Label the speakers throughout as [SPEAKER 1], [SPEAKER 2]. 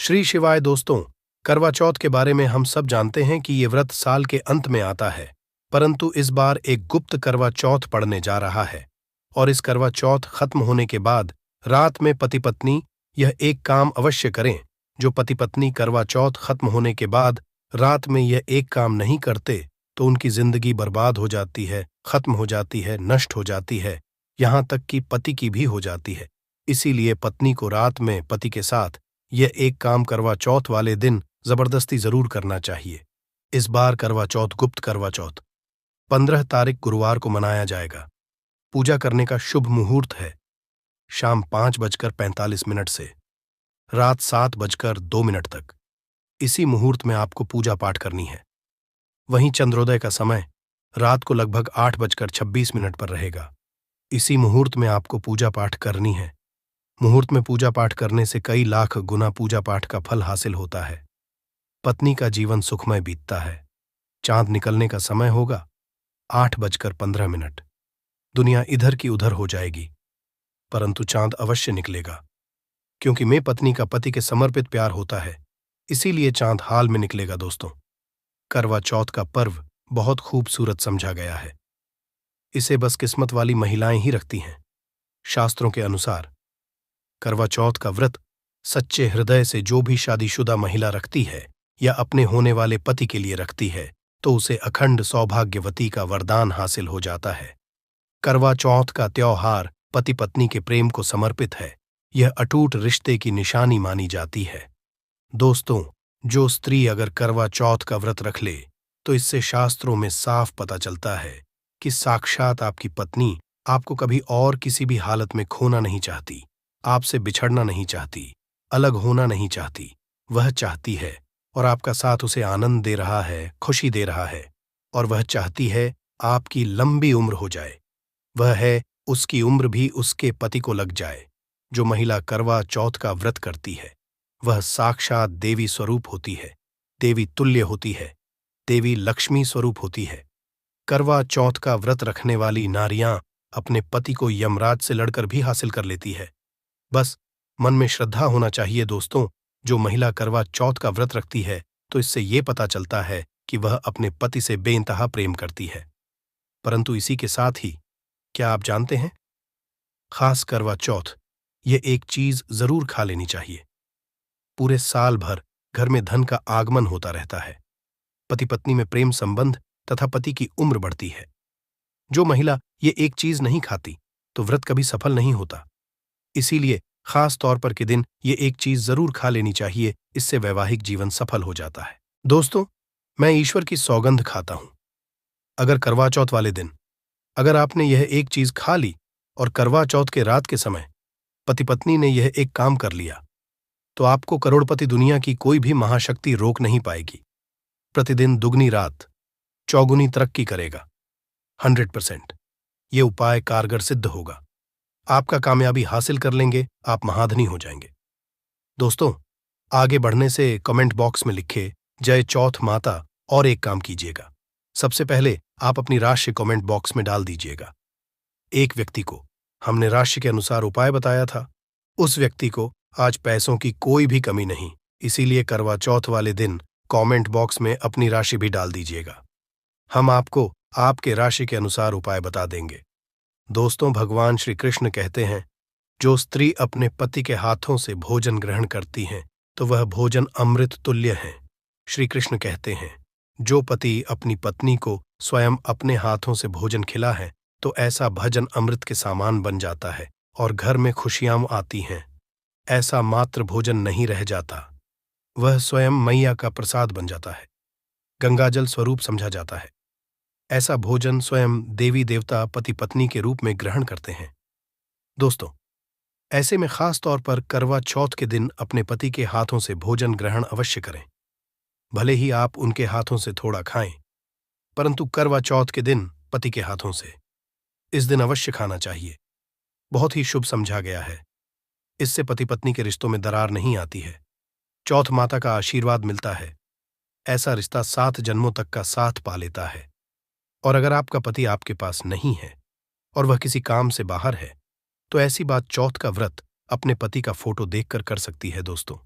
[SPEAKER 1] श्री शिवाय दोस्तों, करवा चौथ के बारे में हम सब जानते हैं कि ये व्रत साल के अंत में आता है, परंतु इस बार एक गुप्त करवा चौथ पड़ने जा रहा है। और इस करवा चौथ खत्म होने के बाद रात में पति पत्नी यह एक काम अवश्य करें। जो पति पत्नी करवा चौथ खत्म होने के बाद रात में यह एक काम नहीं करते तो उनकी जिंदगी बर्बाद हो जाती है, खत्म हो जाती है, नष्ट हो जाती है, यहां तक कि पति की भी हो जाती है। इसीलिए पत्नी को रात में पति के साथ यह एक काम करवा चौथ वाले दिन जबरदस्ती जरूर करना चाहिए। इस बार करवा चौथ गुप्त करवा चौथ 15 तारीख गुरुवार को मनाया जाएगा। पूजा करने का शुभ मुहूर्त है शाम 5:45 से रात 7:02 तक। इसी मुहूर्त में आपको पूजा पाठ करनी है। वहीं चंद्रोदय का समय रात को लगभग 8:26 पर रहेगा। इसी मुहूर्त में आपको पूजा पाठ करनी है। मुहूर्त में पूजा पाठ करने से कई लाख गुना पूजा पाठ का फल हासिल होता है। पत्नी का जीवन सुखमय बीतता है। चांद निकलने का समय होगा 8:15। दुनिया इधर की उधर हो जाएगी, परंतु चांद अवश्य निकलेगा, क्योंकि मैं पत्नी का पति के समर्पित प्यार होता है, इसीलिए चांद हाल में निकलेगा। दोस्तों, करवा चौथ का पर्व बहुत खूबसूरत समझा गया है। इसे बस किस्मत वाली महिलाएं ही रखती हैं। शास्त्रों के अनुसार करवा चौथ का व्रत सच्चे हृदय से जो भी शादीशुदा महिला रखती है या अपने होने वाले पति के लिए रखती है तो उसे अखंड सौभाग्यवती का वरदान हासिल हो जाता है। करवा चौथ का त्योहार पति पत्नी के प्रेम को समर्पित है। यह अटूट रिश्ते की निशानी मानी जाती है। दोस्तों, जो स्त्री अगर करवा चौथ का व्रत रख ले तो इससे शास्त्रों में साफ पता चलता है कि साक्षात आपकी पत्नी आपको कभी और किसी भी हालत में खोना नहीं चाहती, आपसे बिछड़ना नहीं चाहती, अलग होना नहीं चाहती। वह चाहती है और आपका साथ उसे आनंद दे रहा है, खुशी दे रहा है, और वह चाहती है आपकी लंबी उम्र हो जाए। वह है उसकी उम्र भी उसके पति को लग जाए। जो महिला करवा चौथ का व्रत करती है वह साक्षात देवी स्वरूप होती है, देवी तुल्य होती है, देवी लक्ष्मी स्वरूप होती है। करवा चौथ का व्रत रखने वाली नारियां अपने पति को यमराज से लड़कर भी हासिल कर लेती है। बस मन में श्रद्धा होना चाहिए। दोस्तों, जो महिला करवा चौथ का व्रत रखती है तो इससे ये पता चलता है कि वह अपने पति से बेइंतहा प्रेम करती है। परंतु इसी के साथ ही क्या आप जानते हैं, खास करवा चौथ ये एक चीज जरूर खा लेनी चाहिए। पूरे साल भर घर में धन का आगमन होता रहता है। पति पत्नी में प्रेम संबंध तथा पति की उम्र बढ़ती है। जो महिला ये एक चीज नहीं खाती तो व्रत कभी सफल नहीं होता। इसीलिए खास तौर पर के दिन ये एक चीज जरूर खा लेनी चाहिए, इससे वैवाहिक जीवन सफल हो जाता है। दोस्तों, मैं ईश्वर की सौगंध खाता हूं, अगर करवा चौथ वाले दिन अगर आपने यह एक चीज खा ली और करवा चौथ के रात के समय पति पत्नी ने यह एक काम कर लिया तो आपको करोड़पति दुनिया की कोई भी महाशक्ति रोक नहीं पाएगी। प्रतिदिन दुगनी रात चौगुनी तरक्की करेगा। 100% ये उपाय कारगर सिद्ध होगा। आपका कामयाबी हासिल कर लेंगे, आप महाधनी हो जाएंगे। दोस्तों, आगे बढ़ने से कमेंट बॉक्स में लिखे जय चौथ माता और एक काम कीजिएगा। सबसे पहले आप अपनी राशि कमेंट बॉक्स में डाल दीजिएगा। एक व्यक्ति को हमने राशि के अनुसार उपाय बताया था, उस व्यक्ति को आज पैसों की कोई भी कमी नहीं, इसीलिए करवा चौथ वाले दिन कमेंट बॉक्स में अपनी राशि भी डाल दीजिएगा। हम आपको आपके राशि के अनुसार उपाय बता देंगे। दोस्तों, भगवान श्री कृष्ण कहते हैं, जो स्त्री अपने पति के हाथों से भोजन ग्रहण करती हैं तो वह भोजन अमृत तुल्य है। श्री कृष्ण कहते हैं, जो पति अपनी पत्नी को स्वयं अपने हाथों से भोजन खिला है तो ऐसा भजन अमृत के समान बन जाता है और घर में खुशियां आती हैं। ऐसा मात्र भोजन नहीं रह जाता, वह स्वयं मैया का प्रसाद बन जाता है, गंगाजल स्वरूप समझा जाता है। ऐसा भोजन स्वयं देवी देवता पति पत्नी के रूप में ग्रहण करते हैं। दोस्तों, ऐसे में खास तौर पर करवा चौथ के दिन अपने पति के हाथों से भोजन ग्रहण अवश्य करें। भले ही आप उनके हाथों से थोड़ा खाएं, परंतु करवा चौथ के दिन पति के हाथों से इस दिन अवश्य खाना चाहिए। बहुत ही शुभ समझा गया है। इससे पति पत्नी के रिश्तों में दरार नहीं आती है। चौथ माता का आशीर्वाद मिलता है। ऐसा रिश्ता 7 जन्मों तक का साथ पा लेता है। और अगर आपका पति आपके पास नहीं है और वह किसी काम से बाहर है तो ऐसी बात चौथ का व्रत अपने पति का फोटो देखकर कर सकती है। दोस्तों,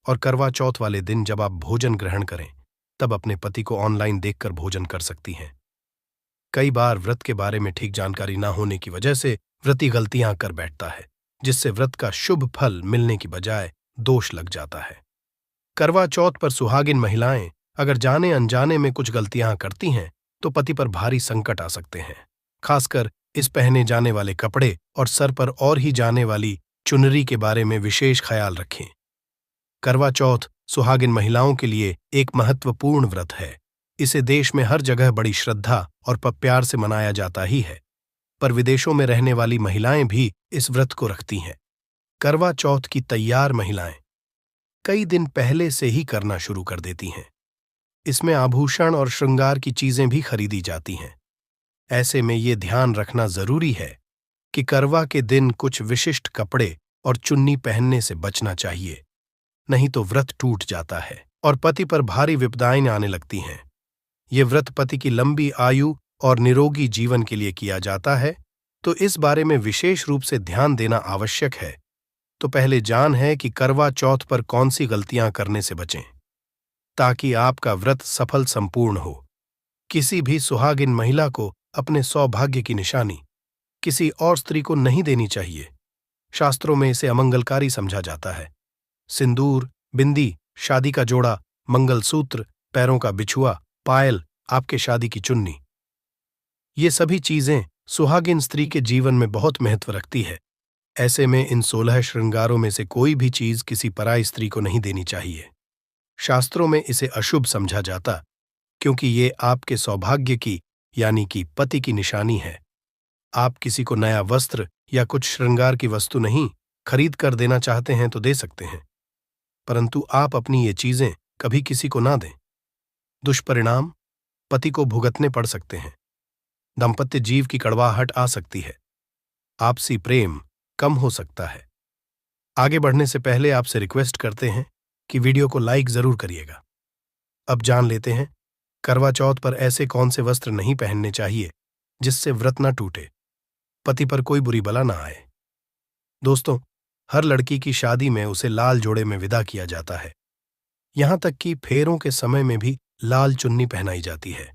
[SPEAKER 1] और करवा चौथ वाले दिन जब आप भोजन ग्रहण करें तब अपने पति को ऑनलाइन देखकर भोजन कर सकती हैं। कई बार व्रत के बारे में ठीक जानकारी न होने की वजह से व्रती गलतियां कर बैठता है, जिससे व्रत का शुभ फल मिलने की बजाय दोष लग जाता है। करवा चौथ पर सुहागिन महिलाएं अगर जाने अनजाने में कुछ गलतियां करती हैं तो पति पर भारी संकट आ सकते हैं। खासकर इस पहने जाने वाले कपड़े और सर पर और ही जाने वाली चुनरी के बारे में विशेष ख्याल रखें। करवा चौथ सुहागिन महिलाओं के लिए एक महत्वपूर्ण व्रत है। इसे देश में हर जगह बड़ी श्रद्धा और प्यार से मनाया जाता ही है, पर विदेशों में रहने वाली महिलाएं भी इस व्रत को रखती हैं। करवा चौथ की तैयार महिलाएं कई दिन पहले से ही करना शुरू कर देती हैं। इसमें आभूषण और श्रृंगार की चीजें भी खरीदी जाती हैं। ऐसे में ये ध्यान रखना जरूरी है कि करवा के दिन कुछ विशिष्ट कपड़े और चुन्नी पहनने से बचना चाहिए, नहीं तो व्रत टूट जाता है और पति पर भारी विपदाएं आने लगती हैं। ये व्रत पति की लंबी आयु और निरोगी जीवन के लिए किया जाता है, तो इस बारे में विशेष रूप से ध्यान देना आवश्यक है। तो पहले जान है कि करवा चौथ पर कौन सी गलतियां करने से बचें ताकि आपका व्रत सफल संपूर्ण हो। किसी भी सुहागिन महिला को अपने सौभाग्य की निशानी किसी और स्त्री को नहीं देनी चाहिए। शास्त्रों में इसे अमंगलकारी समझा जाता है। सिंदूर, बिंदी, शादी का जोड़ा, मंगलसूत्र, पैरों का बिछुआ, पायल, आपके शादी की चुन्नी, ये सभी चीजें सुहागिन स्त्री के जीवन में बहुत महत्व रखती है। ऐसे में इन 16 श्रृंगारों में से कोई भी चीज किसी पराई स्त्री को नहीं देनी चाहिए। शास्त्रों में इसे अशुभ समझा जाता क्योंकि ये आपके सौभाग्य की यानी कि पति की निशानी है। आप किसी को नया वस्त्र या कुछ श्रृंगार की वस्तु नहीं खरीद कर देना चाहते हैं तो दे सकते हैं, परंतु आप अपनी ये चीजें कभी किसी को ना दें। दुष्परिणाम पति को भुगतने पड़ सकते हैं। दाम्पत्य जीव की कड़वाहट आ सकती है। आपसी प्रेम कम हो सकता है। आगे बढ़ने से पहले आपसे रिक्वेस्ट करते हैं कि वीडियो को लाइक जरूर करिएगा। अब जान लेते हैं करवा चौथ पर ऐसे कौन से वस्त्र नहीं पहनने चाहिए जिससे व्रत न टूटे, पति पर कोई बुरी बला ना आए। दोस्तों, हर लड़की की शादी में उसे लाल जोड़े में विदा किया जाता है। यहां तक कि फेरों के समय में भी लाल चुन्नी पहनाई जाती है।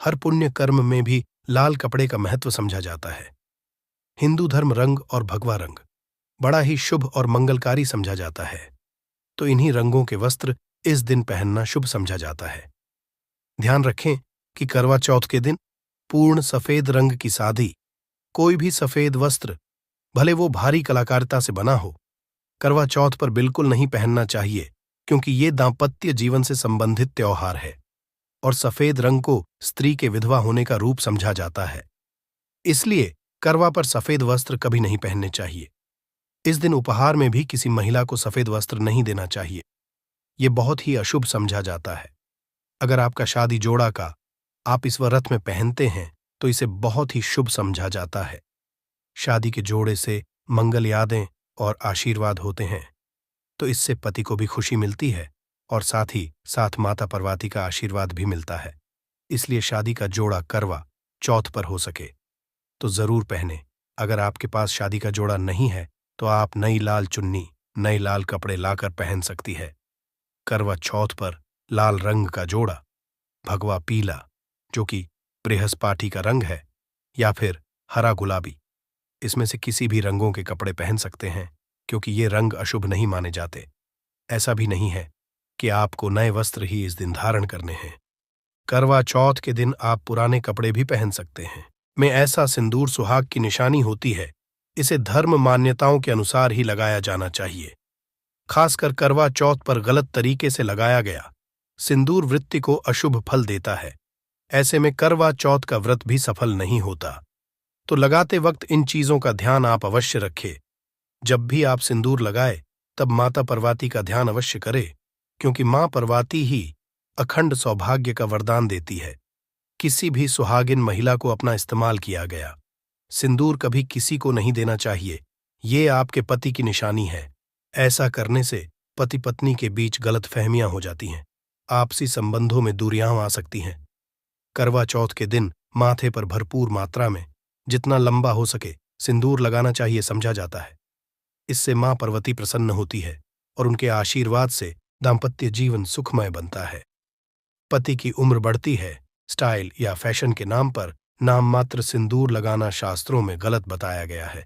[SPEAKER 1] हर पुण्य कर्म में भी लाल कपड़े का महत्व समझा जाता है। हिंदू धर्म रंग और भगवा रंग बड़ा ही शुभ और मंगलकारी समझा जाता है, तो इन्हीं रंगों के वस्त्र इस दिन पहनना शुभ समझा जाता है। ध्यान रखें कि करवा चौथ के दिन पूर्ण सफेद रंग की सादी कोई भी सफेद वस्त्र, भले वो भारी कलाकारिता से बना हो, करवा चौथ पर बिल्कुल नहीं पहनना चाहिए, क्योंकि ये दाम्पत्य जीवन से संबंधित त्योहार है और सफेद रंग को स्त्री के विधवा होने का रूप समझा जाता है। इसलिए करवा पर सफेद वस्त्र कभी नहीं पहनने चाहिए। इस दिन उपहार में भी किसी महिला को सफेद वस्त्र नहीं देना चाहिए। ये बहुत ही अशुभ समझा जाता है। अगर आपका शादी जोड़ा का आप इस व्रत में पहनते हैं तो इसे बहुत ही शुभ समझा जाता है। शादी के जोड़े से मंगल यादें और आशीर्वाद होते हैं, तो इससे पति को भी खुशी मिलती है और साथ ही साथ माता पार्वती का आशीर्वाद भी मिलता है। इसलिए शादी का जोड़ा करवा चौथ पर हो सके तो जरूर पहने। अगर आपके पास शादी का जोड़ा नहीं है तो आप नई लाल चुन्नी, नए लाल कपड़े लाकर पहन सकती है। करवा चौथ पर लाल रंग का जोड़ा, भगवा पीला जो कि बृहस्पति का रंग है, या फिर हरा गुलाबी, इसमें से किसी भी रंगों के कपड़े पहन सकते हैं, क्योंकि ये रंग अशुभ नहीं माने जाते। ऐसा भी नहीं है कि आपको नए वस्त्र ही इस दिन धारण करने हैं। करवा चौथ के दिन आप पुराने कपड़े भी पहन सकते हैं। में ऐसा सिंदूर सुहाग की निशानी होती है। इसे धर्म मान्यताओं के अनुसार ही लगाया जाना चाहिए। खासकर करवा चौथ पर गलत तरीके से लगाया गया सिंदूर वृत्ति को अशुभ फल देता है। ऐसे में करवा चौथ का व्रत भी सफल नहीं होता। तो लगाते वक्त इन चीजों का ध्यान आप अवश्य रखें। जब भी आप सिंदूर लगाए तब माता पार्वती का ध्यान अवश्य करें, क्योंकि मां पार्वती ही अखंड सौभाग्य का वरदान देती है। किसी भी सुहागिन महिला को अपना इस्तेमाल किया गया सिंदूर कभी किसी को नहीं देना चाहिए। ये आपके पति की निशानी है। ऐसा करने से पति पत्नी के बीच गलतफहमियां हो जाती हैं, आपसी संबंधों में दूरियां आ सकती हैं। करवा चौथ के दिन माथे पर भरपूर मात्रा में जितना लंबा हो सके सिंदूर लगाना चाहिए समझा जाता है। इससे मां पार्वती प्रसन्न होती है और उनके आशीर्वाद से दाम्पत्य जीवन सुखमय बनता है। पति की उम्र बढ़ती है, स्टाइल या फैशन के नाम पर नाम मात्र सिंदूर लगाना शास्त्रों में गलत बताया गया है।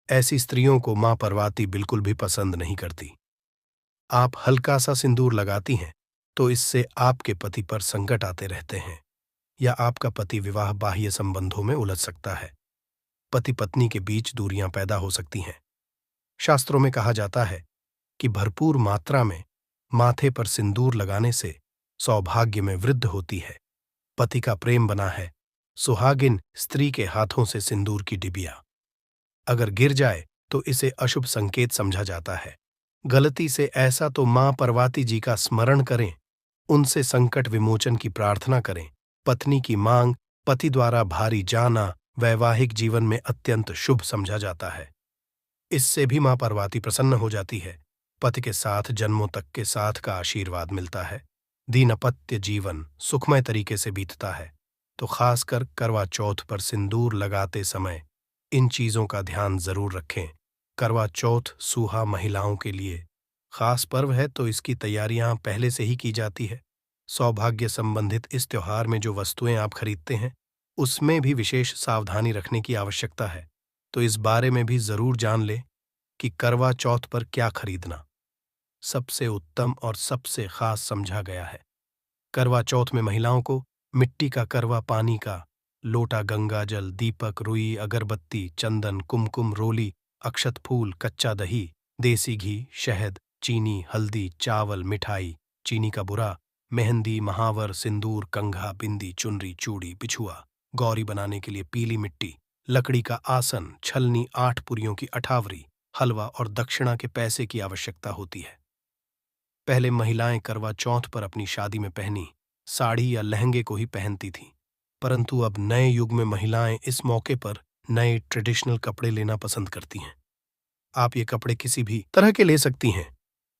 [SPEAKER 1] ऐसी स्त्रियों को मां पार्वती बिल्कुल भी पसंद नहीं करती। आप हल्का सा सिंदूर लगाती हैं तो इससे आपके पति पर संकट आते रहते हैं या आपका पति विवाह बाह्य संबंधों में उलझ सकता है। पति पत्नी के बीच दूरियां पैदा हो सकती हैं। शास्त्रों में कहा जाता है कि भरपूर मात्रा में माथे पर सिंदूर लगाने से सौभाग्य में वृद्धि होती है। पति का प्रेम बना है। सुहागिन स्त्री के हाथों से सिंदूर की डिबिया अगर गिर जाए तो इसे अशुभ संकेत समझा जाता है। गलती से ऐसा तो मां पार्वती जी का स्मरण करें, उनसे संकट विमोचन की प्रार्थना करें। पत्नी की मांग, पति द्वारा भारी जाना वैवाहिक जीवन में अत्यंत शुभ समझा जाता है। इससे भी मां पार्वती प्रसन्न हो जाती है। पति के साथ जन्मों तक के साथ का आशीर्वाद मिलता है। दाम्पत्य जीवन सुखमय तरीके से बीतता है। तो खासकर करवा चौथ पर सिंदूर लगाते समय इन चीजों का ध्यान जरूर रखें। करवा चौथ सूहा महिलाओं के लिए खास पर्व है, तो इसकी तैयारियां पहले से ही की जाती है। सौभाग्य संबंधित इस त्योहार में जो वस्तुएं आप खरीदते हैं उसमें भी विशेष सावधानी रखने की आवश्यकता है। तो इस बारे में भी जरूर जान लें कि करवा चौथ पर क्या खरीदना सबसे उत्तम और सबसे खास समझा गया है। करवा चौथ में महिलाओं को मिट्टी का करवा पानी का लोटा, गंगा जल, दीपक, रुई, अगरबत्ती, चंदन, कुमकुम, रोली, अक्षत फूल, कच्चा दही, देसी घी, शहद, चीनी, हल्दी, चावल, मिठाई, चीनी का बुरा, मेहंदी, महावर, सिंदूर, कंघा, बिंदी, चुनरी, चूड़ी, बिछुआ, गौरी बनाने के लिए पीली मिट्टी, लकड़ी का आसन, छलनी, 8 पुरियों की अठावरी, हलवा और दक्षिणा के पैसे की आवश्यकता होती है। पहले महिलाएं करवा चौथ पर अपनी शादी में पहनी साड़ी या लहंगे को ही पहनती थीं, परंतु अब नए युग में महिलाएं इस मौके पर नए ट्रेडिशनल कपड़े लेना पसंद करती हैं। आप ये कपड़े किसी भी तरह के ले सकती हैं,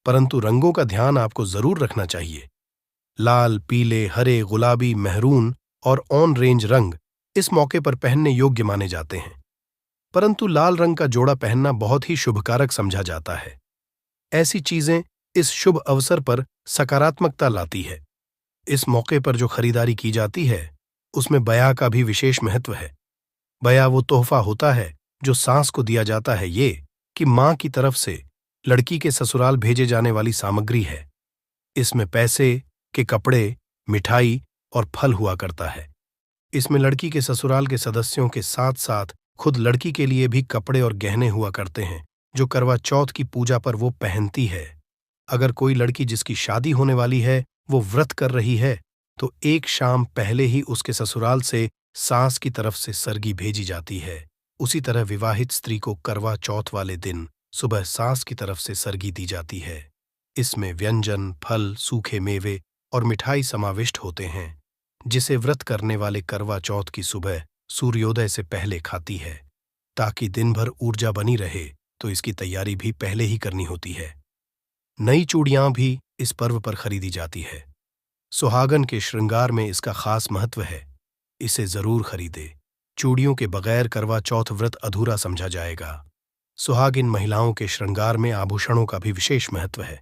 [SPEAKER 1] परंतु रंगों का ध्यान आपको जरूर रखना चाहिए। लाल, पीले, हरे, गुलाबी, मेहरून और ऑन रेंज रंग इस मौके पर पहनने योग्य माने जाते हैं, परंतु लाल रंग का जोड़ा पहनना बहुत ही शुभकारक समझा जाता है। ऐसी चीजें इस शुभ अवसर पर सकारात्मकता लाती है। इस मौके पर जो खरीदारी की जाती है उसमें बया का भी विशेष महत्व है। बया वो तोहफा होता है जो सास को दिया जाता है, ये कि मां की तरफ से लड़की के ससुराल भेजे जाने वाली सामग्री है। इसमें पैसे के कपड़े, मिठाई और फल हुआ करता है। इसमें लड़की के ससुराल के सदस्यों के साथ साथ खुद लड़की के लिए भी कपड़े और गहने हुआ करते हैं जो करवा चौथ की पूजा पर वो पहनती है। अगर कोई लड़की जिसकी शादी होने वाली है वो व्रत कर रही है तो एक शाम पहले ही उसके ससुराल से सास की तरफ से सरगी भेजी जाती है। उसी तरह विवाहित स्त्री को करवा चौथ वाले दिन सुबह सास की तरफ से सरगी दी जाती है। इसमें व्यंजन, फल, सूखे मेवे और मिठाई समाविष्ट होते हैं, जिसे व्रत करने वाले करवा चौथ की सुबह सूर्योदय से पहले खाती है। ताकि दिन भर ऊर्जा बनी रहे तो इसकी तैयारी भी पहले ही करनी होती है। नई चूड़ियां भी इस पर्व पर खरीदी जाती है। सुहागन के श्रृंगार में इसका खास महत्व है, इसे जरूर खरीदे। चूड़ियों के बगैर करवा चौथ व्रत अधूरा समझा जाएगा। सुहागिन महिलाओं के श्रृंगार में आभूषणों का भी विशेष महत्व है,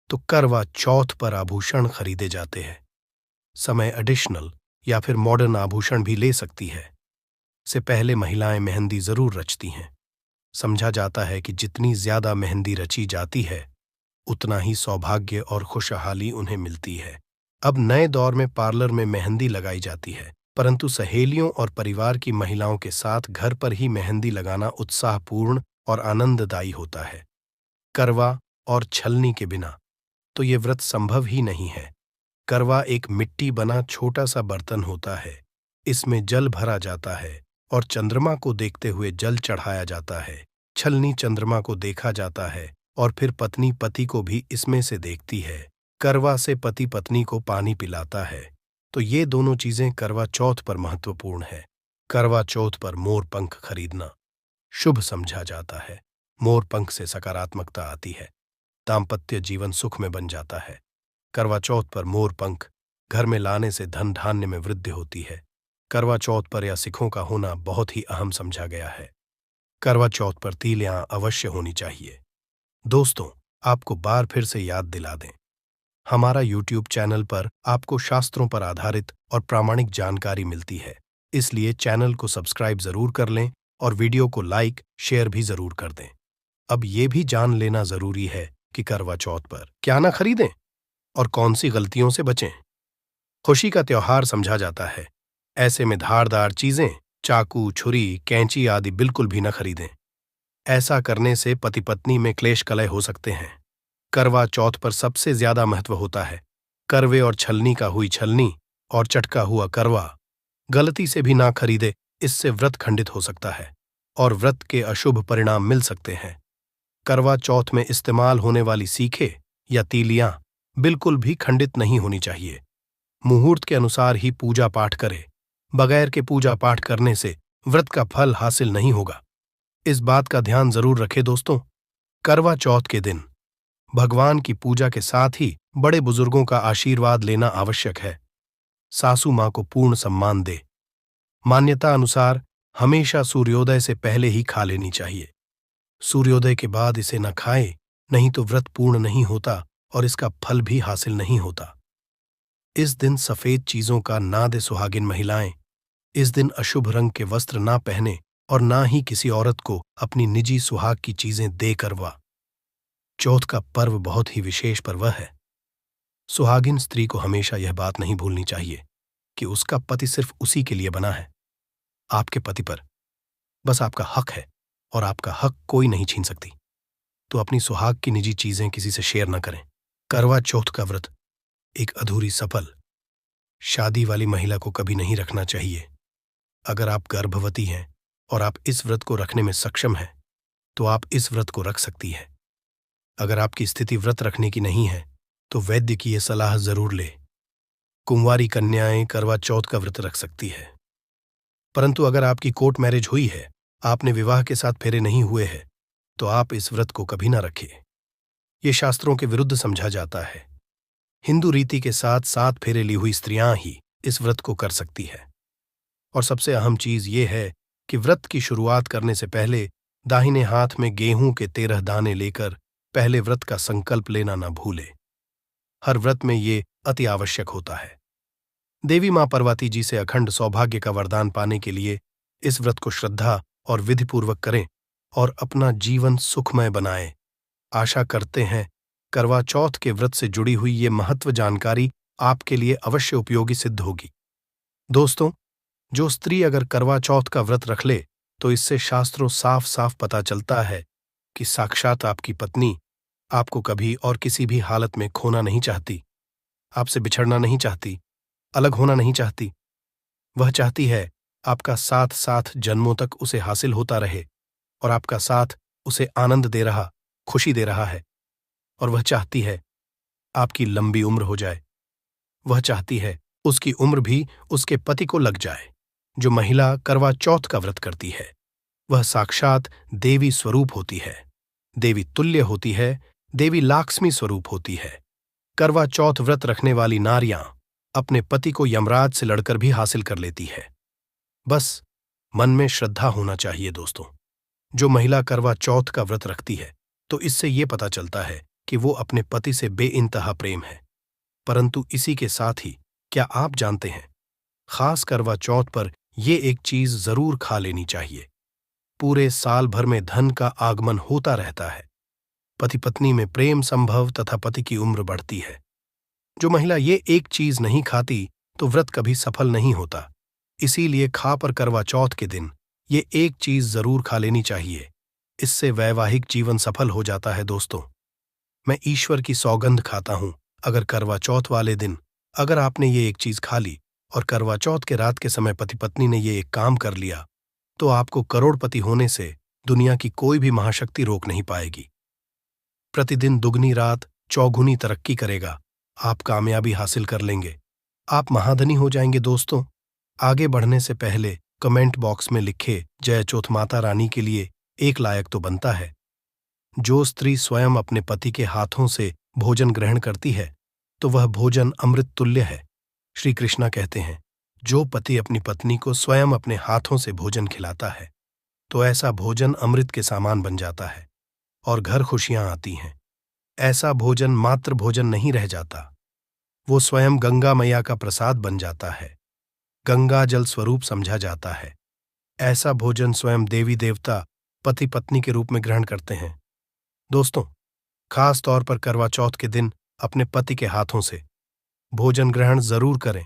[SPEAKER 1] तो करवा चौथ पर आभूषण खरीदे जाते हैं। समय एडिशनल या फिर मॉडर्न आभूषण भी ले सकती है। से पहले महिलाएं मेहंदी जरूर रचती हैं। समझा जाता है कि जितनी ज्यादा मेहंदी रची जाती है उतना ही सौभाग्य और खुशहाली उन्हें मिलती है। अब नए दौर में पार्लर में मेहंदी लगाई जाती है, परंतु सहेलियों और परिवार की महिलाओं के साथ घर पर ही मेहंदी लगाना उत्साहपूर्ण और आनंददायी होता है। करवा और छलनी के बिना तो ये व्रत संभव ही नहीं है। करवा एक मिट्टी बना छोटा सा बर्तन होता है। इसमें जल भरा जाता है और चंद्रमा को देखते हुए जल चढ़ाया जाता है। छलनी चंद्रमा को देखा जाता है और फिर पत्नी पति को भी इसमें से देखती है। करवा से पति पत्नी को पानी पिलाता है। तो ये दोनों चीजें करवा चौथ पर महत्वपूर्ण है। करवा चौथ पर मोर पंख खरीदना शुभ समझा जाता है। मोर पंख से सकारात्मकता आती है, दाम्पत्य जीवन सुख में बन जाता है। करवा चौथ पर मोर पंख घर में लाने से धन धान्य में वृद्धि होती है। करवा चौथ पर या सिखों का होना बहुत ही अहम समझा गया है। करवा चौथ पर तीलियां अवश्य होनी चाहिए। दोस्तों, आपको बार फिर से याद दिला दें। हमारा YouTube चैनल पर आपको शास्त्रों पर आधारित और प्रामाणिक जानकारी मिलती है, इसलिए चैनल को सब्सक्राइब जरूर कर लें और वीडियो को लाइक शेयर भी जरूर कर दें। अब ये भी जान लेना जरूरी है कि करवा चौथ पर क्या ना खरीदें और कौन सी गलतियों से बचें। खुशी का त्योहार समझा जाता है, ऐसे में धारदार चीजें, चाकू, छुरी, कैंची आदि बिल्कुल भी न खरीदें। ऐसा करने से पति पत्नी में क्लेश कलह हो सकते हैं। करवा चौथ पर सबसे ज्यादा महत्व होता है करवे और छलनी का हुई छलनी और चटका हुआ करवा गलती से भी ना खरीदे, इससे व्रत खंडित हो सकता है और व्रत के अशुभ परिणाम मिल सकते हैं। करवा चौथ में इस्तेमाल होने वाली सीखें या तीलियां बिल्कुल भी खंडित नहीं होनी चाहिए। मुहूर्त के अनुसार ही पूजा पाठ करें। बगैर के पूजा पाठ करने से व्रत का फल हासिल नहीं होगा। इस बात का ध्यान जरूर रखें दोस्तों। करवा चौथ के दिन भगवान की पूजा के साथ ही बड़े बुजुर्गों का आशीर्वाद लेना आवश्यक है। सासू मां को पूर्ण सम्मान दे। मान्यता अनुसार हमेशा सूर्योदय से पहले ही खा लेनी चाहिए। सूर्योदय के बाद इसे न खाए, नहीं तो व्रत पूर्ण नहीं होता और इसका फल भी हासिल नहीं होता। इस दिन सफेद चीजों का ना दे सुहागिन महिलाएं। इस दिन अशुभ रंग के वस्त्र ना पहने और ना ही किसी औरत को अपनी निजी सुहाग की चीजें दे करवा। चौथ का पर्व बहुत ही विशेष पर्व है। सुहागिन स्त्री को हमेशा यह बात नहीं भूलनी चाहिए कि उसका पति सिर्फ उसी के लिए बना है। आपके पति पर बस आपका हक है और आपका हक कोई नहीं छीन सकती। तो अपनी सुहाग की निजी चीजें किसी से शेयर न करें। करवा चौथ का व्रत एक अधूरी सफल शादी वाली महिला को कभी नहीं रखना चाहिए। अगर आप गर्भवती हैं और आप इस व्रत को रखने में सक्षम हैं, तो आप इस व्रत को रख सकती हैं। अगर आपकी स्थिति व्रत रखने की नहीं है, तो वैद्य की यह सलाह जरूर ले। कुंवारी कन्याएं करवा चौथ का व्रत रख सकती है। परंतु अगर आपकी कोर्ट मैरिज हुई है, आपने विवाह के साथ फेरे नहीं हुए हैं, तो आप इस व्रत को कभी ना रखें। ये शास्त्रों के विरुद्ध समझा जाता है। हिंदू रीति के साथ 7 फेरे ली हुई स्त्रियां ही इस व्रत को कर सकती है। और सबसे अहम चीज ये है कि व्रत की शुरुआत करने से पहले दाहिने हाथ में गेहूं के 13 दाने लेकर पहले व्रत का संकल्प लेना न भूले। हर व्रत में ये अति आवश्यक होता है। देवी मां पार्वती जी से अखंड सौभाग्य का वरदान पाने के लिए इस व्रत को श्रद्धा और विधिपूर्वक करें और अपना जीवन सुखमय बनाएं। आशा करते हैं करवा चौथ के व्रत से जुड़ी हुई ये महत्व जानकारी आपके लिए अवश्य उपयोगी सिद्ध होगी। दोस्तों, जो स्त्री अगर करवा चौथ का व्रत रख ले, तो इससे शास्त्रों साफ साफ पता चलता है कि साक्षात आपकी पत्नी आपको कभी और किसी भी हालत में खोना नहीं चाहती, आपसे बिछड़ना नहीं चाहती, अलग होना नहीं चाहती। वह चाहती है आपका साथ साथ जन्मों तक उसे हासिल होता रहे और आपका साथ उसे आनंद दे रहा, खुशी दे रहा है। और वह चाहती है आपकी लंबी उम्र हो जाए। वह चाहती है उसकी उम्र भी उसके पति को लग जाए। जो महिला करवा चौथ का व्रत करती है, वह साक्षात देवी स्वरूप होती है, देवी तुल्य होती है, देवी लाक्ष्मी स्वरूप होती है। करवा चौथ व्रत रखने वाली नारियां अपने पति को यमराज से लड़कर भी हासिल कर लेती है। बस मन में श्रद्धा होना चाहिए दोस्तों। जो महिला करवा चौथ का व्रत रखती है, तो इससे ये पता चलता है कि वो अपने पति से बेइंतहा प्रेम है। परंतु इसी के साथ ही क्या आप जानते हैं, खास करवा चौथ पर ये एक चीज जरूर खा लेनी चाहिए। पूरे साल भर में धन का आगमन होता रहता है। पति पत्नी में प्रेम संभव तथा पति की उम्र बढ़ती है। जो महिला ये एक चीज नहीं खाती, तो व्रत कभी सफल नहीं होता। इसीलिए खा पर करवा चौथ के दिन ये एक चीज जरूर खा लेनी चाहिए। इससे वैवाहिक जीवन सफल हो जाता है दोस्तों। मैं ईश्वर की सौगंध खाता हूं, अगर करवा चौथ वाले दिन अगर आपने ये एक चीज खा ली और करवा चौथ के रात के समय पति पत्नी ने ये एक काम कर लिया, तो आपको करोड़पति होने से दुनिया की कोई भी महाशक्ति रोक नहीं पाएगी। प्रतिदिन दुगनी रात चौगुनी तरक्की करेगा। आप कामयाबी हासिल कर लेंगे। आप महाधनी हो जाएंगे दोस्तों। आगे बढ़ने से पहले कमेंट बॉक्स में लिखे जय चौथ माता रानी के लिए एक लायक तो बनता है। जो स्त्री स्वयं अपने पति के हाथों से भोजन ग्रहण करती है, तो वह भोजन अमृत तुल्य है। श्री कृष्णा कहते हैं, जो पति अपनी पत्नी को स्वयं अपने हाथों से भोजन खिलाता है, तो ऐसा भोजन अमृत के समान बन जाता है और घर खुशियां आती हैं। ऐसा भोजन मात्र भोजन नहीं रह जाता, वो स्वयं गंगा मैया का प्रसाद बन जाता है, गंगा जल स्वरूप समझा जाता है। ऐसा भोजन स्वयं देवी देवता पति पत्नी के रूप में ग्रहण करते हैं। दोस्तों, खास तौर पर करवा चौथ के दिन अपने पति के हाथों से भोजन ग्रहण जरूर करें।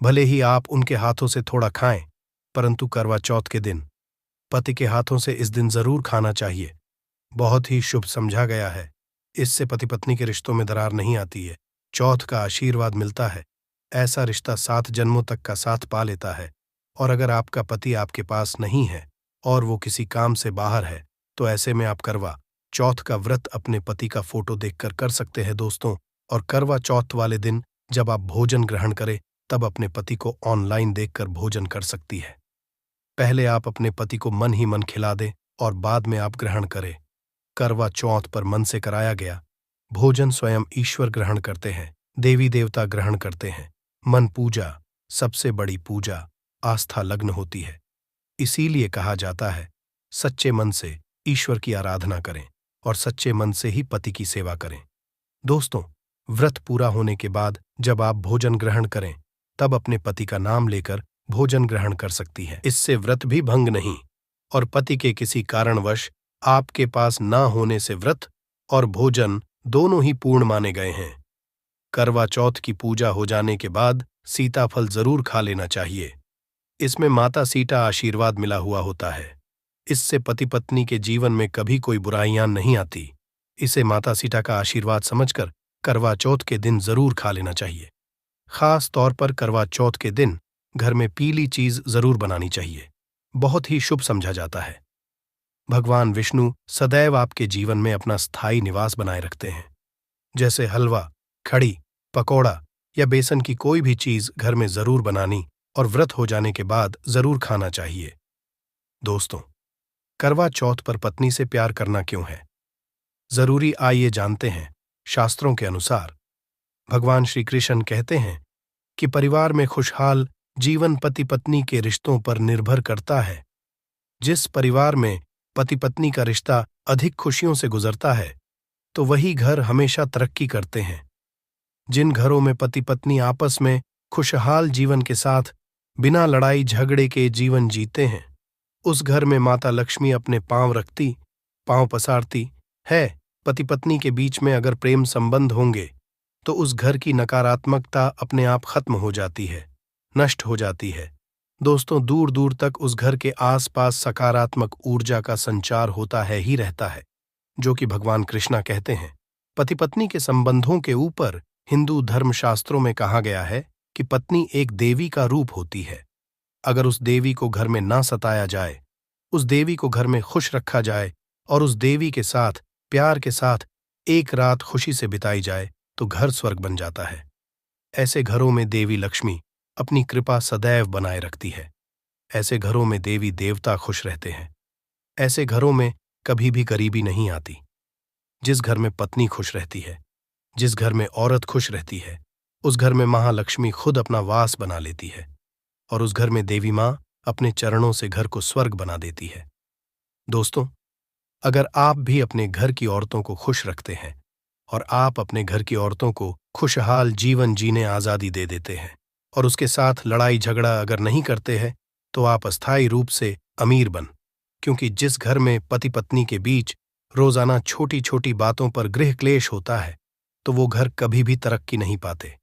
[SPEAKER 1] भले ही आप उनके हाथों से थोड़ा खाएं, परंतु करवा चौथ के दिन पति के हाथों से इस दिन जरूर खाना चाहिए। बहुत ही शुभ समझा गया है। इससे पति पत्नी के रिश्तों में दरार नहीं आती है, चौथ का आशीर्वाद मिलता है। ऐसा रिश्ता 7 जन्मों तक का साथ पा लेता है। और अगर आपका पति आपके पास नहीं है और वो किसी काम से बाहर है, तो ऐसे में आप करवा चौथ का व्रत अपने पति का फोटो देखकर कर सकते हैं दोस्तों। और करवा चौथ वाले दिन जब आप भोजन ग्रहण करें, तब अपने पति को ऑनलाइन देखकर भोजन कर सकती है। पहले आप अपने पति को मन ही मन खिला दें और बाद में आप ग्रहण करें। करवा चौथ पर मन से कराया गया भोजन स्वयं ईश्वर ग्रहण करते हैं, देवी देवता ग्रहण करते हैं। मन पूजा सबसे बड़ी पूजा आस्था लग्न होती है। इसीलिए कहा जाता है, सच्चे मन से ईश्वर की आराधना करें और सच्चे मन से ही पति की सेवा करें। दोस्तों, व्रत पूरा होने के बाद जब आप भोजन ग्रहण करें, तब अपने पति का नाम लेकर भोजन ग्रहण कर सकती है। इससे व्रत भी भंग नहीं और पति के किसी कारणवश आपके पास ना होने से व्रत और भोजन दोनों ही पूर्ण माने गए हैं। करवा चौथ की पूजा हो जाने के बाद सीताफल जरूर खा लेना चाहिए। इसमें माता सीता आशीर्वाद मिला हुआ होता है। इससे पति पत्नी के जीवन में कभी कोई बुराइयां नहीं आती। इसे माता सीता का आशीर्वाद समझकर करवा चौथ के दिन जरूर खा लेना चाहिए। खास तौर पर करवा चौथ के दिन घर में पीली चीज जरूर बनानी चाहिए। बहुत ही शुभ समझा जाता है। भगवान विष्णु सदैव आपके जीवन में अपना स्थायी निवास बनाए रखते हैं। जैसे हलवा, खड़ी, पकौड़ा या बेसन की कोई भी चीज घर में जरूर बनानी और व्रत हो जाने के बाद जरूर खाना चाहिए। दोस्तों, करवा चौथ पर पत्नी से प्यार करना क्यों है जरूरी, आइए जानते हैं। शास्त्रों के अनुसार भगवान श्री कृष्ण कहते हैं कि परिवार में खुशहाल जीवन पति पत्नी के रिश्तों पर निर्भर करता है। जिस परिवार में पति पत्नी का रिश्ता अधिक खुशियों से गुजरता है, तो वही घर हमेशा तरक्की करते हैं। जिन घरों में पति पत्नी आपस में खुशहाल जीवन के साथ बिना लड़ाई झगड़े के जीवन जीते हैं, उस घर में माता लक्ष्मी अपने पांव पसारती है। पति पत्नी के बीच में अगर प्रेम संबंध होंगे, तो उस घर की नकारात्मकता अपने आप खत्म हो जाती है, नष्ट हो जाती है। दोस्तों, दूर दूर तक उस घर के आसपास सकारात्मक ऊर्जा का संचार होता है ही रहता है, जो कि भगवान कृष्णा कहते हैं। पति पत्नी के संबंधों के ऊपर हिंदू धर्मशास्त्रों में कहा गया है कि पत्नी एक देवी का रूप होती है। अगर उस देवी को घर में ना सताया जाए, उस देवी को घर में खुश रखा जाए और उस देवी के साथ प्यार के साथ एक रात खुशी से बिताई जाए, तो घर स्वर्ग बन जाता है। ऐसे घरों में देवी लक्ष्मी अपनी कृपा सदैव बनाए रखती है। ऐसे घरों में देवी देवता खुश रहते हैं। ऐसे घरों में कभी भी गरीबी नहीं आती। जिस घर में पत्नी खुश रहती है, जिस घर में औरत खुश रहती है, उस घर में महालक्ष्मी खुद अपना वास बना लेती है और उस घर में देवी माँ अपने चरणों से घर को स्वर्ग बना देती है। दोस्तों, अगर आप भी अपने घर की औरतों को खुश रखते हैं और आप अपने घर की औरतों को खुशहाल जीवन जीने आज़ादी दे देते हैं और उसके साथ लड़ाई झगड़ा अगर नहीं करते हैं, तो आप अस्थायी रूप से अमीर बन। क्योंकि जिस घर में पति पत्नी के बीच रोजाना छोटी छोटी बातों पर गृह क्लेश होता है, तो वो घर कभी भी तरक्की नहीं पाते।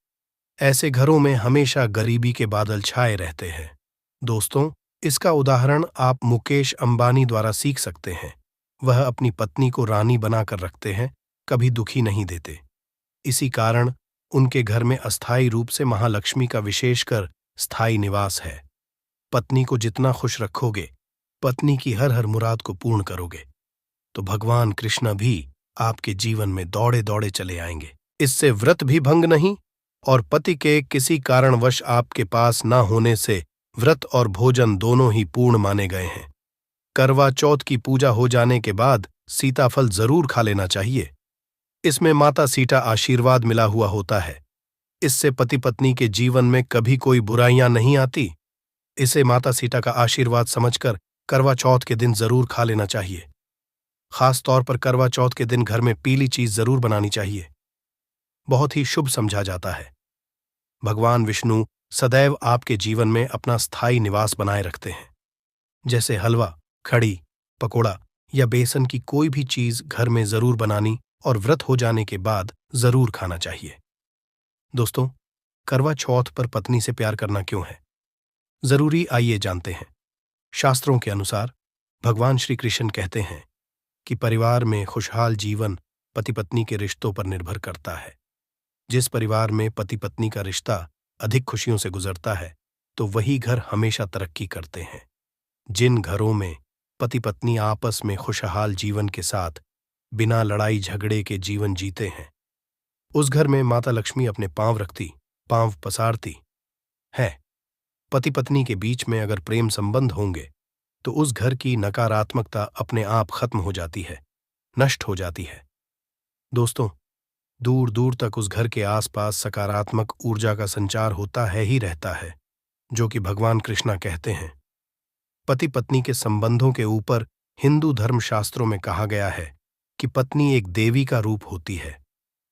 [SPEAKER 1] ऐसे घरों में हमेशा गरीबी के बादल छाए रहते हैं। दोस्तों, इसका उदाहरण आप मुकेश अंबानी द्वारा सीख सकते हैं। वह अपनी पत्नी को रानी बनाकर रखते हैं, कभी दुखी नहीं देते। इसी कारण उनके घर में अस्थायी रूप से महालक्ष्मी का विशेषकर स्थायी निवास है। पत्नी को जितना खुश रखोगे, पत्नी की हर हर मुराद को पूर्ण करोगे, तो भगवान कृष्ण भी आपके जीवन में दौड़े दौड़े चले आएंगे। इससे व्रत भी भंग नहीं और पति के किसी कारणवश आपके पास ना होने से व्रत और भोजन दोनों ही पूर्ण माने गए हैं। करवा चौथ की पूजा हो जाने के बाद सीताफल जरूर खा लेना चाहिए। इसमें माता सीता आशीर्वाद मिला हुआ होता है। इससे पति पत्नी के जीवन में कभी कोई बुराइयां नहीं आती। इसे माता सीता का आशीर्वाद समझकर करवा चौथ के दिन जरूर खा लेना चाहिए। खास तौर पर करवा चौथ के दिन घर में पीली चीज जरूर बनानी चाहिए। बहुत ही शुभ समझा जाता है। भगवान विष्णु सदैव आपके जीवन में अपना स्थायी निवास बनाए रखते हैं। जैसे हलवा, खड़ी, पकोड़ा या बेसन की कोई भी चीज घर में जरूर बनानी और व्रत हो जाने के बाद जरूर खाना चाहिए। दोस्तों, करवा चौथ पर पत्नी से प्यार करना क्यों है जरूरी, आइए जानते हैं। शास्त्रों के अनुसार भगवान श्री कृष्ण कहते हैं कि परिवार में खुशहाल जीवन पति पत्नी के रिश्तों पर निर्भर करता है। जिस परिवार में पति पत्नी का रिश्ता अधिक खुशियों से गुजरता है तो वही घर हमेशा तरक्की करते हैं। जिन घरों में पति पत्नी आपस में खुशहाल जीवन के साथ बिना लड़ाई झगड़े के जीवन जीते हैं, उस घर में माता लक्ष्मी अपने पांव पसारती है। पति पत्नी के बीच में अगर प्रेम संबंध होंगे तो उस घर की नकारात्मकता अपने आप खत्म हो जाती है, नष्ट हो जाती है। दोस्तों, दूर दूर तक उस घर के आसपास सकारात्मक ऊर्जा का संचार होता है ही रहता है, जो कि भगवान कृष्णा कहते हैं। पति पत्नी के संबंधों के ऊपर हिंदू धर्मशास्त्रों में कहा गया है कि पत्नी एक देवी का रूप होती है।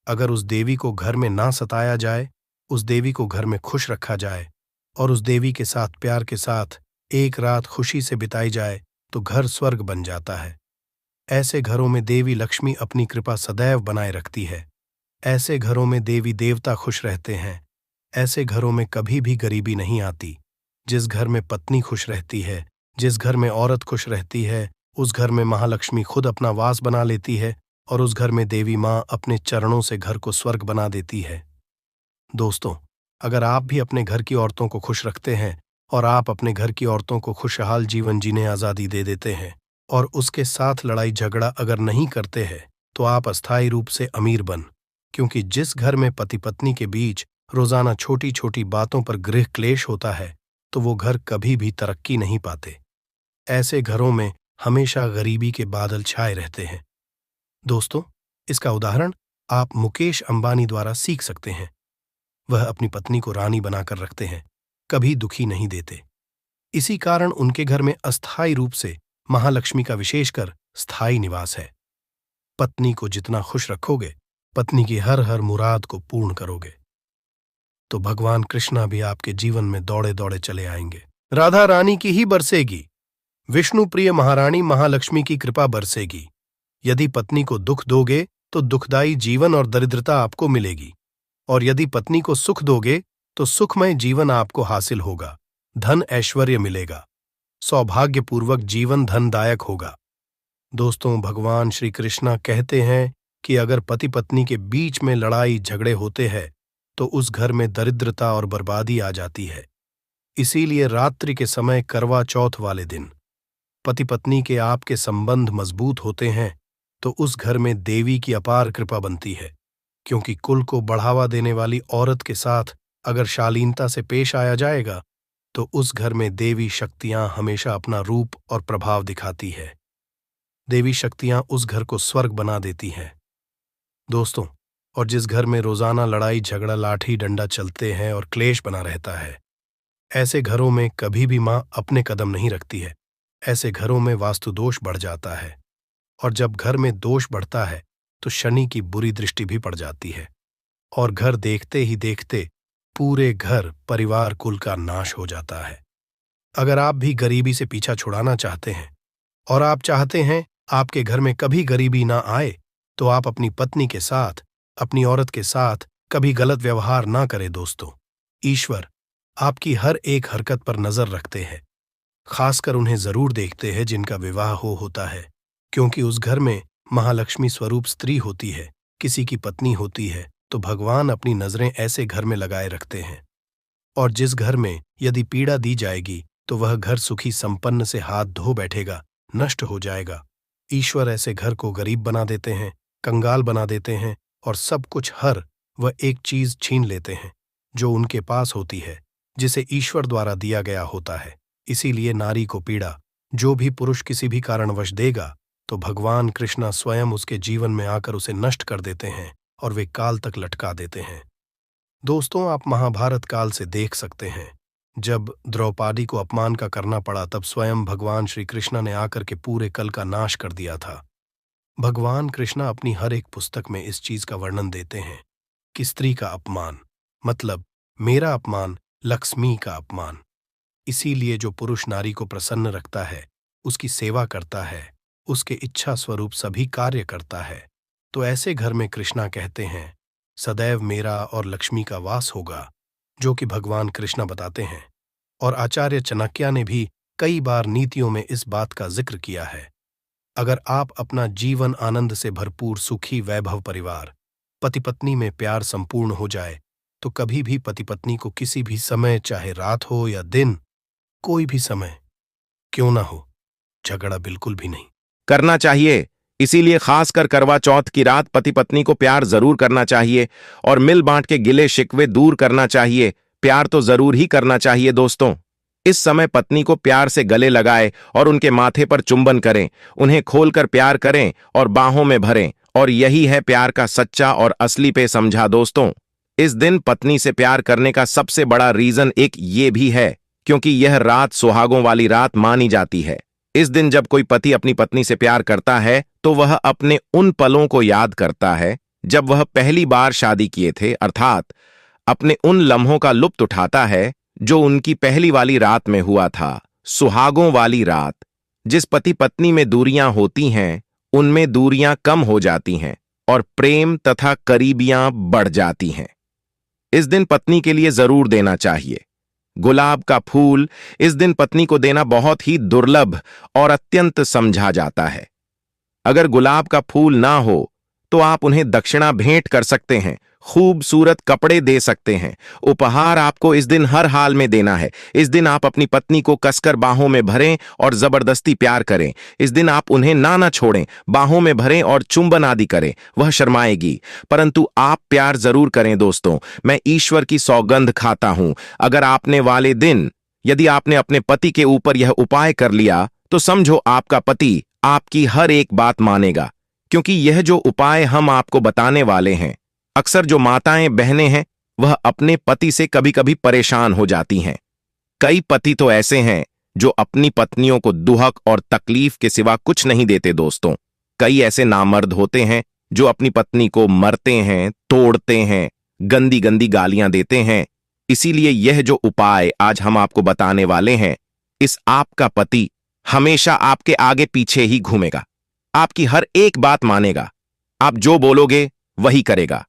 [SPEAKER 1] अगर उस देवी को घर में ना सताया जाए, उस देवी को घर में खुश रखा जाए और उस देवी के साथ प्यार के साथ एक रात खुशी से बिताई जाए तो घर स्वर्ग बन जाता है। ऐसे घरों में देवी लक्ष्मी अपनी कृपा सदैव बनाए रखती है। ऐसे घरों में देवी देवता खुश रहते हैं। ऐसे घरों में कभी भी गरीबी नहीं आती। जिस घर में पत्नी खुश रहती है, जिस घर में औरत खुश रहती है, उस घर में महालक्ष्मी खुद अपना वास बना लेती है और उस घर में देवी माँ अपने चरणों से घर को स्वर्ग बना देती है। दोस्तों, अगर आप भी अपने घर की औरतों को खुश रखते हैं और आप अपने घर की औरतों को खुशहाल जीवन जीने आज़ादी दे देते हैं और उसके साथ लड़ाई झगड़ा अगर नहीं करते हैं तो आप अस्थायी रूप से अमीर बन, क्योंकि जिस घर में पति पत्नी के बीच रोजाना छोटी छोटी बातों पर गृह क्लेश होता है तो वो घर कभी भी तरक्की नहीं पाते। ऐसे घरों में हमेशा गरीबी के बादल छाए रहते हैं। दोस्तों, इसका उदाहरण आप मुकेश अंबानी द्वारा सीख सकते हैं। वह अपनी पत्नी को रानी बनाकर रखते हैं, कभी दुखी नहीं देते। इसी कारण उनके घर में अस्थायी रूप से महालक्ष्मी का विशेषकर स्थायी निवास है। पत्नी को जितना खुश रखोगे, पत्नी की हर हर मुराद को पूर्ण करोगे, तो भगवान कृष्णा भी आपके जीवन में दौड़े दौड़े चले आएंगे। राधा रानी की ही बरसेगी, विष्णु प्रिय महारानी महालक्ष्मी की कृपा बरसेगी। यदि पत्नी को दुख दोगे तो दुखदायी जीवन और दरिद्रता आपको मिलेगी, और यदि पत्नी को सुख दोगे तो सुखमय जीवन आपको हासिल होगा, धन ऐश्वर्य मिलेगा, सौभाग्यपूर्वक जीवन धनदायक होगा। दोस्तों, भगवान श्री कृष्णा कहते हैं कि अगर पति पत्नी के बीच में लड़ाई झगड़े होते हैं तो उस घर में दरिद्रता और बर्बादी आ जाती है। इसीलिए रात्रि के समय करवा चौथ वाले दिन पति पत्नी के आपके संबंध मजबूत होते हैं तो उस घर में देवी की अपार कृपा बनती है, क्योंकि कुल को बढ़ावा देने वाली औरत के साथ अगर शालीनता से पेश आया जाएगा तो उस घर में देवी शक्तियां हमेशा अपना रूप और प्रभाव दिखाती है। देवी शक्तियां उस घर को स्वर्ग बना देती हैं। दोस्तों, और जिस घर में रोजाना लड़ाई झगड़ा लाठी डंडा चलते हैं और क्लेश बना रहता है, ऐसे घरों में कभी भी मां अपने कदम नहीं रखती है। ऐसे घरों में वास्तु दोष बढ़ जाता है, और जब घर में दोष बढ़ता है तो शनि की बुरी दृष्टि भी पड़ जाती है, और घर देखते ही देखते पूरे घर परिवार कुल का नाश हो जाता है। अगर आप भी गरीबी से पीछा छुड़ाना चाहते हैं और आप चाहते हैं आपके घर में कभी गरीबी ना आए, तो आप अपनी पत्नी के साथ, अपनी औरत के साथ कभी गलत व्यवहार ना करें। दोस्तों, ईश्वर आपकी हर एक हरकत पर नजर रखते हैं, खासकर उन्हें जरूर देखते हैं जिनका विवाह होता है, क्योंकि उस घर में महालक्ष्मी स्वरूप स्त्री होती है, किसी की पत्नी होती है, तो भगवान अपनी नजरें ऐसे घर में लगाए रखते हैं। और जिस घर में यदि पीड़ा दी जाएगी तो वह घर सुखी संपन्न से हाथ धो बैठेगा, नष्ट हो जाएगा। ईश्वर ऐसे घर को गरीब बना देते हैं, कंगाल बना देते हैं और सब कुछ हर वह एक चीज छीन लेते हैं जो उनके पास होती है, जिसे ईश्वर द्वारा दिया गया होता है। इसीलिए नारी को पीड़ा जो भी पुरुष किसी भी कारणवश देगा तो भगवान कृष्णा स्वयं उसके जीवन में आकर उसे नष्ट कर देते हैं और वे काल तक लटका देते हैं। दोस्तों, आप महाभारत काल से देख सकते हैं, जब द्रौपदी को अपमान का करना पड़ा तब स्वयं भगवान श्री कृष्ण ने आकर के पूरे कल का नाश कर दिया था। भगवान कृष्णा अपनी हर एक पुस्तक में इस चीज का वर्णन देते हैं कि स्त्री का अपमान मतलब मेरा अपमान, लक्ष्मी का अपमान। इसीलिए जो पुरुष नारी को प्रसन्न रखता है, उसकी सेवा करता है, उसके इच्छा स्वरूप सभी कार्य करता है, तो ऐसे घर में कृष्णा कहते हैं सदैव मेरा और लक्ष्मी का वास होगा, जो कि भगवान कृष्णा बताते हैं। और आचार्य चाणक्य ने भी कई बार नीतियों में इस बात का जिक्र किया है। अगर आप अपना जीवन आनंद से भरपूर सुखी वैभव परिवार, पति पत्नी में प्यार संपूर्ण हो जाए, तो कभी भी पति पत्नी को किसी भी समय, चाहे रात हो या दिन, कोई भी समय क्यों ना हो, झगड़ा बिल्कुल भी नहीं
[SPEAKER 2] करना चाहिए। इसीलिए खासकर करवा चौथ की रात पति पत्नी को प्यार जरूर करना चाहिए और मिल बांट के गिले शिकवे दूर करना चाहिए। प्यार तो जरूर ही करना चाहिए दोस्तों। इस समय पत्नी को प्यार से गले लगाए और उनके माथे पर चुंबन करें, उन्हें खोलकर प्यार करें और बाहों में भरें, और यही है प्यार का सच्चा और असली पे समझा दोस्तों। इस दिन पत्नी से प्यार करने का सबसे बड़ा रीजन एक ये भी है क्योंकि यह रात सुहागों वाली रात मानी जाती है। इस दिन जब कोई पति अपनी पत्नी से प्यार करता है तो वह अपने उन पलों को याद करता है जब वह पहली बार शादी किए थे, अर्थात अपने उन लम्हों का लुत्फ उठाता है जो उनकी पहली वाली रात में हुआ था, सुहागों वाली रात। जिस पति पत्नी में दूरियां होती हैं उनमें दूरियां कम हो जाती हैं और प्रेम तथा करीबियां बढ़ जाती हैं। इस दिन पत्नी के लिए जरूर देना चाहिए गुलाब का फूल। इस दिन पत्नी को देना बहुत ही दुर्लभ और अत्यंत समझा जाता है। अगर गुलाब का फूल ना हो तो आप उन्हें दक्षिणा भेंट कर सकते हैं, खूबसूरत कपड़े दे सकते हैं। उपहार आपको इस दिन हर हाल में देना है। इस दिन आप अपनी पत्नी को कसकर बाहों में भरें और जबरदस्ती प्यार करें। इस दिन आप उन्हें ना छोड़ें, बाहों में भरें और चुंबन आदि करें। वह शर्माएगी, परंतु आप प्यार जरूर करें दोस्तों। मैं ईश्वर की सौगंध खाता हूं, अगर आपने वाले दिन यदि आपने अपने पति के ऊपर यह उपाय कर लिया तो समझो आपका पति आपकी हर एक बात मानेगा। क्योंकि यह जो उपाय हम आपको बताने वाले हैं, अक्सर जो माताएं बहनें हैं वह अपने पति से कभी कभी परेशान हो जाती हैं। कई पति तो ऐसे हैं जो अपनी पत्नियों को दुहक और तकलीफ के सिवा कुछ नहीं देते दोस्तों। कई ऐसे नामर्द होते हैं जो अपनी पत्नी को मरते हैं, तोड़ते हैं, गंदी गंदी गालियां देते हैं। इसीलिए यह जो उपाय आज हम आपको बताने वाले हैं, इस आपका पति हमेशा आपके आगे पीछे ही घूमेगा, आपकी हर एक बात मानेगा, आप जो बोलोगे वही करेगा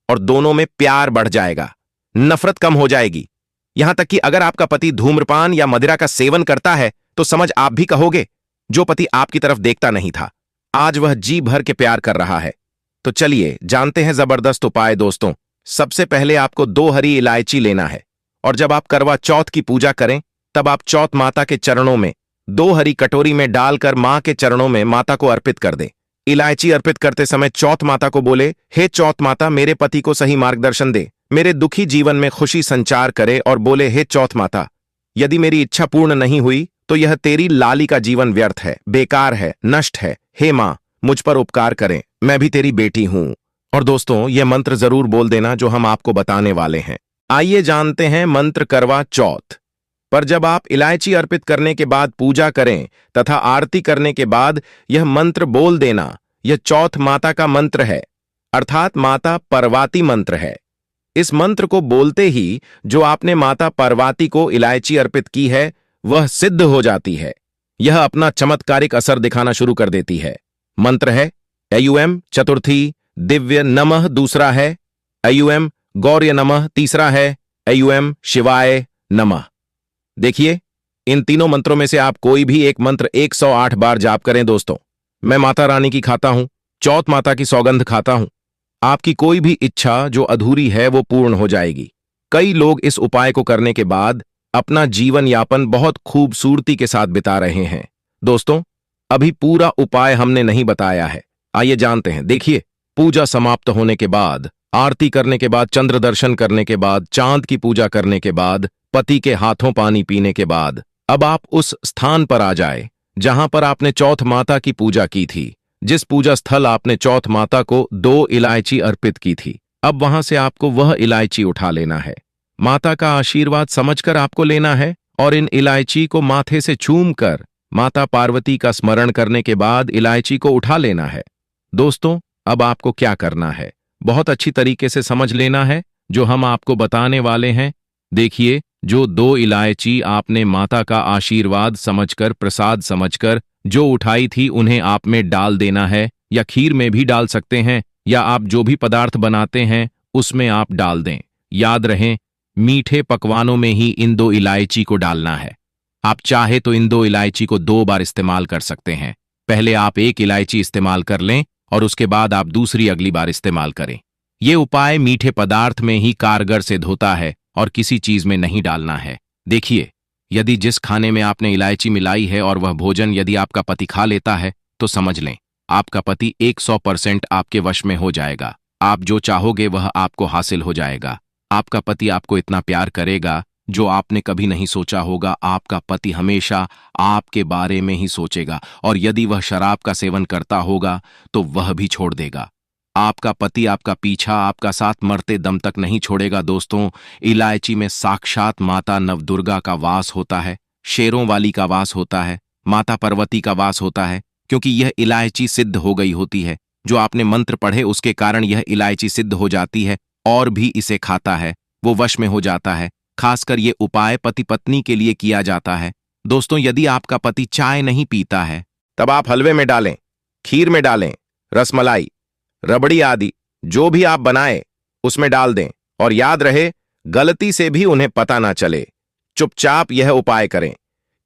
[SPEAKER 2] और दोनों में प्यार बढ़ जाएगा, नफरत कम हो जाएगी। यहां तक कि अगर आपका पति धूम्रपान या मदिरा का सेवन करता है तो समझ आप भी कहोगे जो पति आपकी तरफ देखता नहीं था, आज वह जी भर के प्यार कर रहा है। तो चलिए जानते हैं जबरदस्त उपाय दोस्तों। सबसे पहले आपको 2 हरी इलायची लेना है और जब आप करवा चौथ की पूजा करें तब आप चौथ माता के चरणों में 2 हरी कटोरी में डालकर मां के चरणों में माता को अर्पित कर दें। इलायची अर्पित करते समय चौथ माता को बोले, हे चौथ माता मेरे पति को सही मार्गदर्शन दे, मेरे दुखी जीवन में खुशी संचार करे, और बोले, हे चौथ माता यदि मेरी इच्छा पूर्ण नहीं हुई तो यह तेरी लाली का जीवन व्यर्थ है, बेकार है, नष्ट है। हे मां मुझ पर उपकार करें, मैं भी तेरी बेटी हूं। और दोस्तों यह मंत्र जरूर बोल देना जो हम आपको बताने वाले हैं। आइए जानते हैं मंत्र करवा चौथ पर। जब आप इलायची अर्पित करने के बाद पूजा करें तथा आरती करने के बाद यह मंत्र बोल देना, यह चौथ माता का मंत्र है, अर्थात माता पार्वती मंत्र है। इस मंत्र को बोलते ही जो आपने माता पार्वती को इलायची अर्पित की है वह सिद्ध हो जाती है। यह अपना चमत्कारिक असर दिखाना शुरू कर देती है। मंत्र है ऐयुएम चतुर्थी दिव्य नमः, दूसरा है ऐयुएम गौर्य नमः, तीसरा है ऐयुएम शिवाय नमः। देखिए इन तीनों मंत्रों में से आप कोई भी एक मंत्र 108 बार जाप करें दोस्तों। मैं माता रानी की खाता हूं, चौथ माता की सौगंध खाता हूं, आपकी कोई भी इच्छा जो अधूरी है वो पूर्ण हो जाएगी। कई लोग इस उपाय को करने के बाद अपना जीवन यापन बहुत खूबसूरती के साथ बिता रहे हैं। दोस्तों अभी पूरा उपाय हमने नहीं बताया है, आइए जानते हैं। देखिए पूजा समाप्त होने के बाद, आरती करने के बाद, चंद्र दर्शन करने के बाद, चांद की पूजा करने के बाद, पति के हाथों पानी पीने के बाद अब आप उस स्थान पर आ जाए जहां पर आपने चौथ माता की पूजा की थी। जिस पूजा स्थल आपने चौथ माता को 2 इलायची अर्पित की थी, अब वहां से आपको वह इलायची उठा लेना है। माता का आशीर्वाद समझकर आपको लेना है और इन इलायची को माथे से चूम कर माता पार्वती का स्मरण करने के बाद इलायची को उठा लेना है। दोस्तों, अब आपको क्या करना है, बहुत अच्छी तरीके से समझ लेना है जो हम आपको बताने वाले हैं। देखिए, जो 2 इलायची आपने माता का आशीर्वाद समझकर, प्रसाद समझकर जो उठाई थी, उन्हें आप में डाल देना है, या खीर में भी डाल सकते हैं, या आप जो भी पदार्थ बनाते हैं उसमें आप डाल दें। याद रहे, मीठे पकवानों में ही इन 2 इलायची को डालना है। आप चाहे तो इन 2 इलायची को 2 बार इस्तेमाल कर सकते हैं। पहले आप 1 इलायची इस्तेमाल कर लें और उसके बाद आप दूसरी अगली बार इस्तेमाल करें। ये उपाय मीठे पदार्थ में ही कारगर सिद्ध होता है और किसी चीज में नहीं डालना है। देखिए, यदि जिस खाने में आपने इलायची मिलाई है और वह भोजन यदि आपका पति खा लेता है, तो समझ लें आपका पति 100% आपके वश में हो जाएगा। आप जो चाहोगे वह आपको हासिल हो जाएगा। आपका पति आपको इतना प्यार करेगा जो आपने कभी नहीं सोचा होगा। आपका पति हमेशा आपके बारे में ही सोचेगा, और यदि वह शराब का सेवन करता होगा तो वह भी छोड़ देगा। आपका पति आपका पीछा, आपका साथ मरते दम तक नहीं छोड़ेगा। दोस्तों, इलायची में साक्षात माता नवदुर्गा का वास होता है, शेरों वाली का वास होता है, माता पार्वती का वास होता है, क्योंकि यह इलायची सिद्ध हो गई होती है। जो आपने मंत्र पढ़े उसके कारण यह इलायची सिद्ध हो जाती है, और भी इसे खाता है वो वश में हो जाता है। खासकर ये उपाय पति पत्नी के लिए किया जाता है। दोस्तों, यदि आपका पति चाय नहीं पीता है, तब आप हलवे में डालें, खीर में डालें, रसमलाई, रबड़ी आदि जो भी आप बनाए उसमें डाल दें, और याद रहे, गलती से भी उन्हें पता ना चले। चुपचाप यह उपाय करें,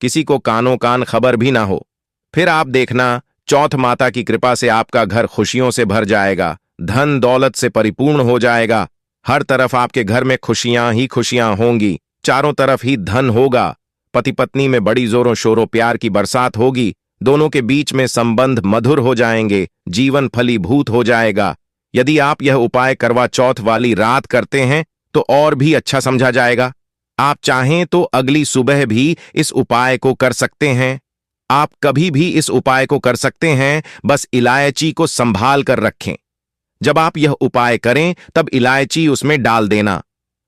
[SPEAKER 2] किसी को कानों कान खबर भी ना हो। फिर आप देखना, चौथ माता की कृपा से आपका घर खुशियों से भर जाएगा, धन दौलत से परिपूर्ण हो जाएगा। हर तरफ आपके घर में खुशियां ही खुशियां होंगी, चारों तरफ ही धन होगा। पति पत्नी में बड़ी जोरों शोरों प्यार की बरसात होगी, दोनों के बीच में संबंध मधुर हो जाएंगे, जीवन फलीभूत हो जाएगा। यदि आप यह उपाय करवा चौथ वाली रात करते हैं तो और भी अच्छा समझा जाएगा। आप चाहें तो अगली सुबह भी इस उपाय को कर सकते हैं। आप कभी भी इस उपाय को कर सकते हैं, बस इलायची को संभाल कर रखें। जब आप यह उपाय करें तब इलायची उसमें डाल देना।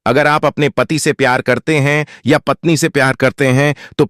[SPEAKER 2] अगर आप अपने पति से प्यार करते हैं या पत्नी से प्यार करते हैं तो